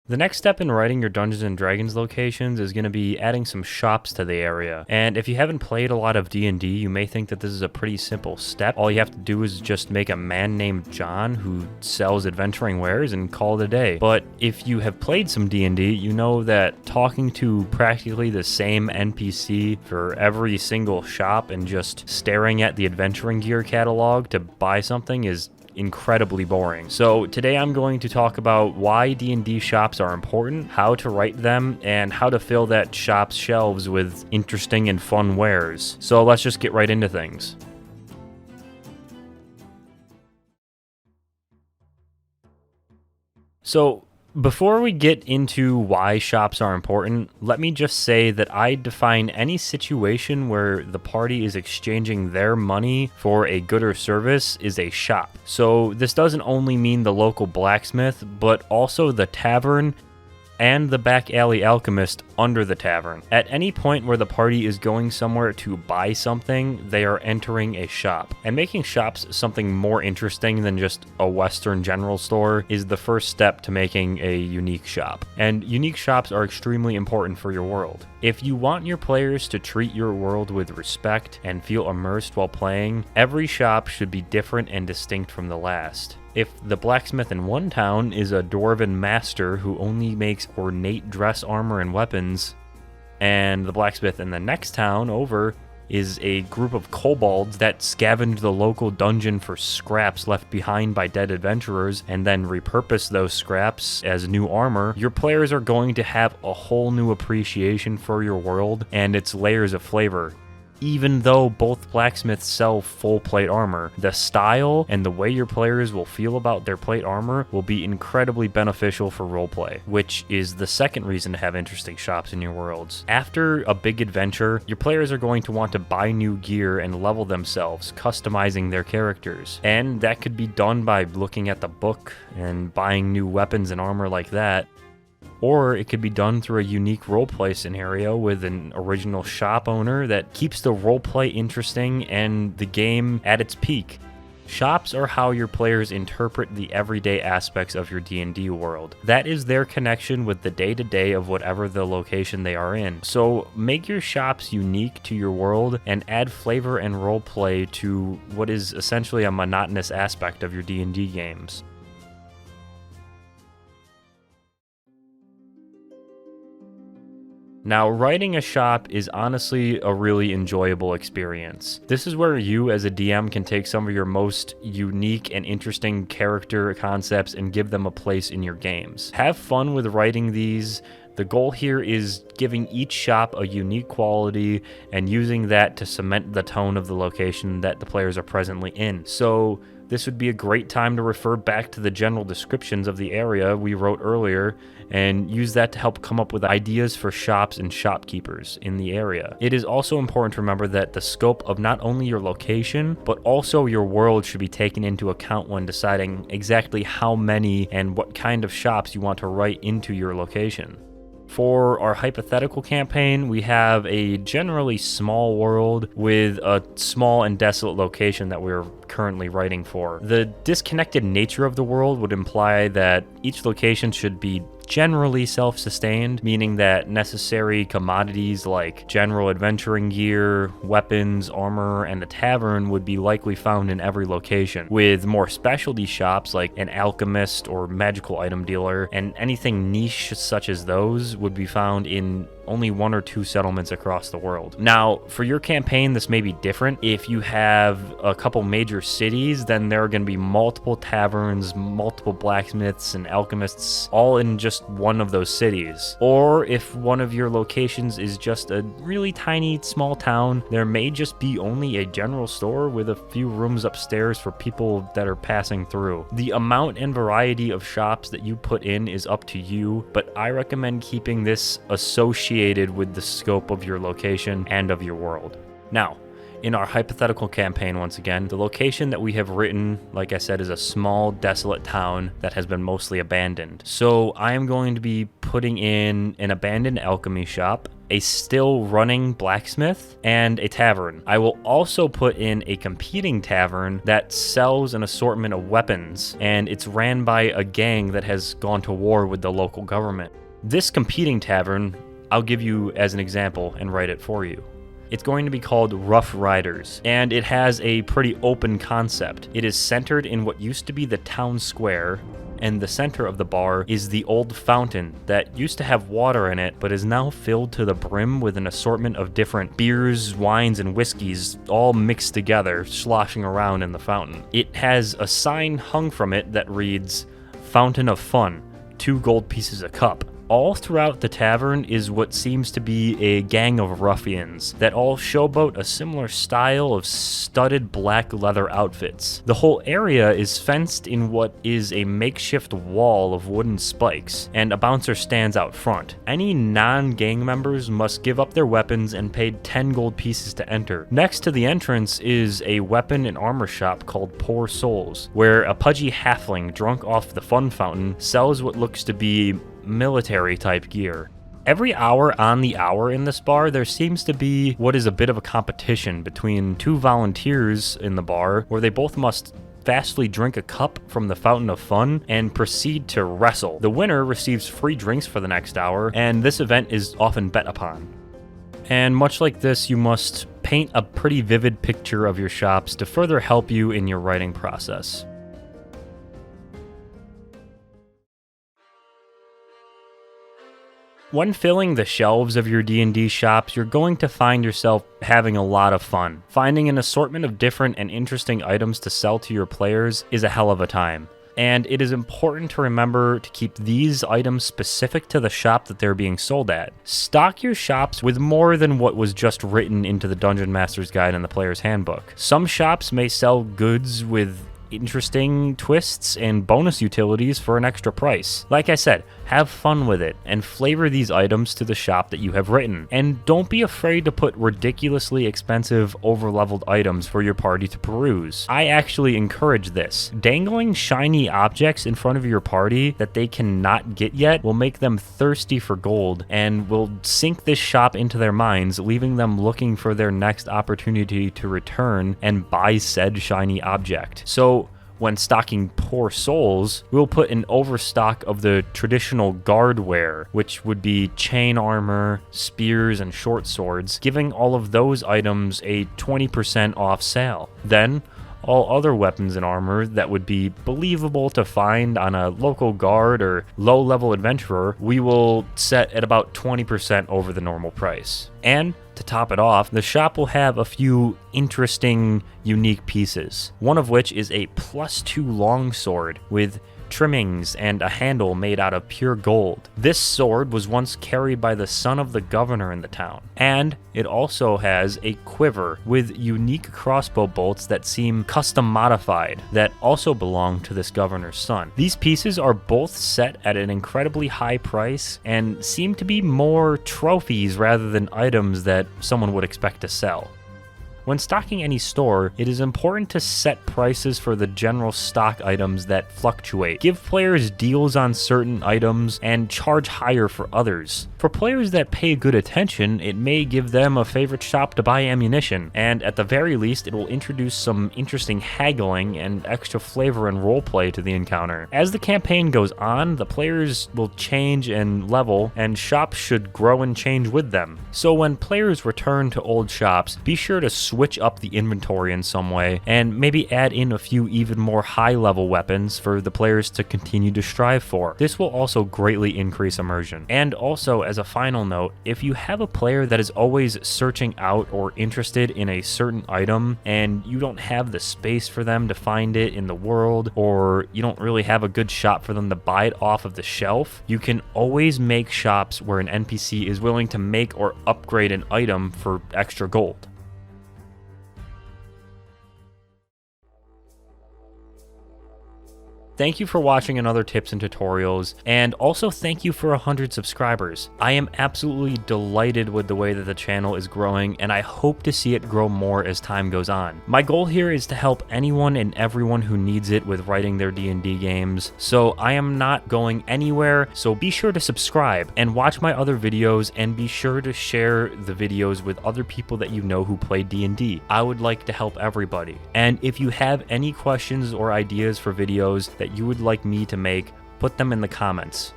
The next step in writing your Dungeons and Dragons locations is going to be adding some shops to the area. And if you haven't played a lot of D&D, you may think that this is a pretty simple step. All you have to do is just make a man named John who sells adventuring wares and call it a day. But if you have played some D&D, you know that talking to practically the same NPC for every single shop and just staring at the adventuring gear catalog to buy something is incredibly boring. So today I'm going to talk about why D&D shops are important, how to write them, and how to fill that shop's shelves with interesting and fun wares. So let's just get right into things. So before we get into why shops are important, let me just say that I define any situation where the party is exchanging their money for a good or service is a shop. So this doesn't only mean the local blacksmith, but also the tavern and the back alley alchemist under the tavern. At any point where the party is going somewhere to buy something, they are entering a shop. And making shops something more interesting than just a Western general store is the first step to making a unique shop. And unique shops are extremely important for your world. If you want your players to treat your world with respect and feel immersed while playing, every shop should be different and distinct from the last. If the blacksmith in one town is a dwarven master who only makes ornate dress armor and weapons, and the blacksmith in the next town over is a group of kobolds that scavenge the local dungeon for scraps left behind by dead adventurers and then repurpose those scraps as new armor, your players are going to have a whole new appreciation for your world and its layers of flavor. Even though both blacksmiths sell full plate armor, the style and the way your players will feel about their plate armor will be incredibly beneficial for roleplay, which is the second reason to have interesting shops in your worlds. After a big adventure, your players are going to want to buy new gear and level themselves, customizing their characters. And that could be done by looking at the book and buying new weapons and armor like that. Or it could be done through a unique roleplay scenario with an original shop owner that keeps the roleplay interesting and the game at its peak. Shops are how your players interpret the everyday aspects of your D&D world. That is their connection with the day-to-day of whatever the location they are in. So make your shops unique to your world and add flavor and roleplay to what is essentially a monotonous aspect of your D&D games. Now, writing a shop is honestly a really enjoyable experience. This is where you as a DM can take some of your most unique and interesting character concepts and give them a place in your games. Have fun with writing these. The goal here is giving each shop a unique quality and using that to cement the tone of the location that the players are presently in. So this would be a great time to refer back to the general descriptions of the area we wrote earlier and use that to help come up with ideas for shops and shopkeepers in the area. It is also important to remember that the scope of not only your location, but also your world should be taken into account when deciding exactly how many and what kind of shops you want to write into your location. For our hypothetical campaign, we have a generally small world with a small and desolate location that we're currently writing for. The disconnected nature of the world would imply that each location should be generally self-sustained, meaning that necessary commodities like general adventuring gear, weapons, armor, and the tavern would be likely found in every location, with more specialty shops like an alchemist or magical item dealer, and anything niche such as those would be found in only one or two settlements across the world. Now, for your campaign, this may be different. If you have a couple major cities, then there are going to be multiple taverns, multiple blacksmiths and alchemists, all in just one of those cities. Or if one of your locations is just a really tiny, small town, there may just be only a general store with a few rooms upstairs for people that are passing through. The amount and variety of shops that you put in is up to you, but I recommend keeping this associated with the scope of your location and of your world. Now, In our hypothetical campaign, once again, the location that we have written, like I said, is a small, desolate town that has been mostly abandoned. So I am going to be putting in an abandoned alchemy shop, a still running blacksmith, and a tavern. I will also put in a competing tavern that sells an assortment of weapons, and it's ran by a gang that has gone to war with the local government. This competing tavern, I'll give you as an example and write it for you. It's going to be called Rough Riders, and it has a pretty open concept. It is centered in what used to be the town square, and the center of the bar is the old fountain that used to have water in it, but is now filled to the brim with an assortment of different beers, wines, and whiskeys, all mixed together, sloshing around in the fountain. It has a sign hung from it that reads, "Fountain of Fun, 2 gold pieces a cup." All throughout the tavern is what seems to be a gang of ruffians that all showboat a similar style of studded black leather outfits. The whole area is fenced in what is a makeshift wall of wooden spikes, and a bouncer stands out front. Any non-gang members must give up their weapons and pay 10 gold pieces to enter. Next to the entrance is a weapon and armor shop called Poor Souls, where a pudgy halfling drunk off the fun fountain sells what looks to be military type gear. Every hour on the hour in this bar, there seems to be what is a bit of a competition between 2 volunteers in the bar, where they both must fastly drink a cup from the Fountain of Fun and proceed to wrestle. The winner receives free drinks for the next hour, and this event is often bet upon. And much like this, you must paint a pretty vivid picture of your shops to further help you in your writing process. When filling the shelves of your D&D shops, you're going to find yourself having a lot of fun. Finding an assortment of different and interesting items to sell to your players is a hell of a time. And it is important to remember to keep these items specific to the shop that they're being sold at. Stock your shops with more than what was just written into the Dungeon Master's Guide and the Player's Handbook. Some shops may sell goods with interesting twists and bonus utilities for an extra price. Like I said, have fun with it and flavor these items to the shop that you have written. And don't be afraid to put ridiculously expensive, over-leveled items for your party to peruse. I actually encourage this. Dangling shiny objects in front of your party that they cannot get yet will make them thirsty for gold and will sink this shop into their minds, leaving them looking for their next opportunity to return and buy said shiny object. So when stocking Poor Souls, we'll put an overstock of the traditional guard wear, which would be chain armor, spears, and short swords, giving all of those items a 20% off sale. Then, all other weapons and armor that would be believable to find on a local guard or low-level adventurer, we will set at about 20% over the normal price. And to top it off, the shop will have a few interesting, unique pieces, one of which is a +2 longsword with trimmings and a handle made out of pure gold. This sword was once carried by the son of the governor in the town, and it also has a quiver with unique crossbow bolts that seem custom modified that also belong to this governor's son. These pieces are both set at an incredibly high price and seem to be more trophies rather than items that someone would expect to sell. When stocking any store, it is important to set prices for the general stock items that fluctuate. Give players deals on certain items and charge higher for others. For players that pay good attention, it may give them a favorite shop to buy ammunition, and at the very least, it will introduce some interesting haggling and extra flavor and roleplay to the encounter. As the campaign goes on, the players will change and level, and shops should grow and change with them. So when players return to old shops, be sure to switch up the inventory in some way, and maybe add in a few even more high-level weapons for the players to continue to strive for. This will also greatly increase immersion. And also, as a final note, if you have a player that is always searching out or interested in a certain item, and you don't have the space for them to find it in the world, or you don't really have a good shop for them to buy it off of the shelf, you can always make shops where an NPC is willing to make or upgrade an item for extra gold. Thank you for watching another tips and tutorials, and also thank you for 100 subscribers. I am absolutely delighted with the way that the channel is growing, and I hope to see it grow more as time goes on. My goal here is to help anyone and everyone who needs it with writing their D&D games, so I am not going anywhere, so be sure to subscribe and watch my other videos, and be sure to share the videos with other people that you know who play D&D. I would like to help everybody. And if you have any questions or ideas for videos that you would like me to make, put them in the comments.